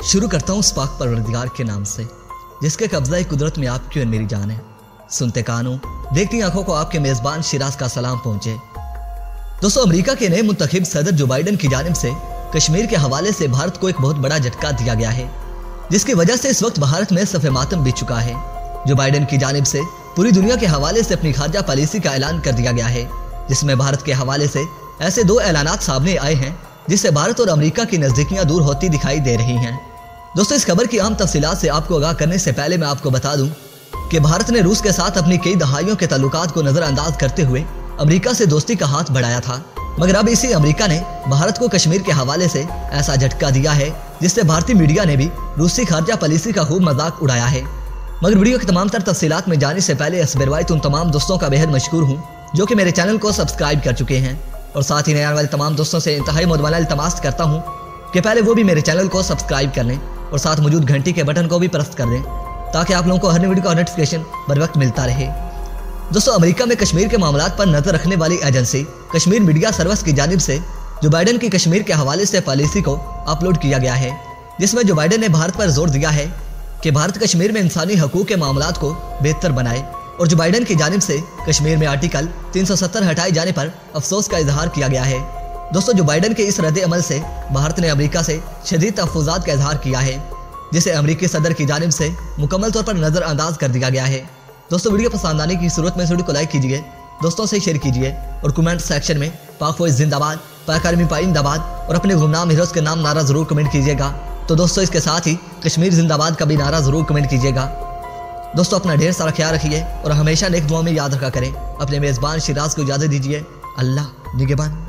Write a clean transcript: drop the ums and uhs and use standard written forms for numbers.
शुरू करता हूँ उस पाक परवरदिगार के नाम से जिसके कब्जा कुदरत में आपकी और मेरी जान है। सुनते कानों देखती आंखों को आपके मेजबान शिराज का सलाम पहुंचे। दोस्तों, अमेरिका के नए मुंतखब सदर जो बाइडन की जानिब से कश्मीर के हवाले से भारत को एक बहुत बड़ा झटका दिया गया है, जिसकी वजह से इस वक्त भारत में सफ़े मातम बीत चुका है। जो बाइडन की जानिब से पूरी दुनिया के हवाले से अपनी खारजा पॉलिसी का ऐलान कर दिया गया है, जिसमें भारत के हवाले से ऐसे दो ऐलानात सामने आए हैं जिससे भारत और अमेरिका की नज़दीकियां दूर होती दिखाई दे रही हैं। दोस्तों, इस खबर की अहम तफसीलात से आपको आगाह करने से पहले मैं आपको बता दूं कि भारत ने रूस के साथ अपनी कई दहाइयों के ताल्लुकात को नज़रअंदाज करते हुए अमेरिका से दोस्ती का हाथ बढ़ाया था, मगर अब इसी अमेरिका ने भारत को कश्मीर के हवाले से ऐसा झटका दिया है जिससे भारतीय मीडिया ने भी रूसी खारजा पॉलिसी का खूब मजाक उड़ाया है। मगर वीडियो की तमाम तर तफसीलात में जाने से पहले असबरवाइट उन तमाम दोस्तों का बेहद मशकूर हूँ जो कि मेरे चैनल को सब्सक्राइब कर चुके हैं, और साथ ही नए आने वाले तमाम दोस्तों से इंतहाई मुदमना इल्तमास करता हूँ कि पहले वो भी मेरे चैनल को सब्सक्राइब कर लें और साथ मौजूद घंटी के बटन को भी प्रेस कर दें ताकि आप लोगों को हर वीडियो का नोटिफिकेशन बर वक्त मिलता रहे। दोस्तों, अमेरिका में कश्मीर के मामलात पर नजर रखने वाली एजेंसी कश्मीर मीडिया सर्विस की जानिब से जो बाइडन की कश्मीर के हवाले से पॉलिसी को अपलोड किया गया है, जिसमें जो बाइडन ने भारत पर जोर दिया है कि भारत कश्मीर में इंसानी हकूक के मामलात को बेहतर बनाए, और जो बाइडन की जानिब से कश्मीर में आर्टिकल 370 हटाए जाने पर अफसोस का इजहार किया गया है। दोस्तों, जो बाइडन के इस रद्द अमल से भारत ने अमेरिका से शदीद तहफ़्फ़ुज़ात का इजहार किया है, जिसे अमेरिकी सदर की जानिब से मुकम्मल तौर पर नज़रअंदाज कर दिया गया है। दोस्तों, वीडियो पसंद आने की सूरत में इस वीडियो को लाइक कीजिए, दोस्तों से शेयर कीजिए और कमेंट सेक्शन में पाक फौज जिंदाबाद, पाक आर्मी जिंदाबाद और अपने गुमनाम हीरोज़ के नाम नारा ज़रूर कमेंट कीजिएगा। तो दोस्तों, इसके साथ ही कश्मीर जिंदाबाद का भी नारा ज़रूर कमेंट कीजिएगा। दोस्तों, अपना ढेर सारा ख्याल रखिए और हमेशा नेक दुआ में याद रखा करें। अपने मेज़बान शिराज को इजाज़त दीजिए। अल्लाह निगहबान।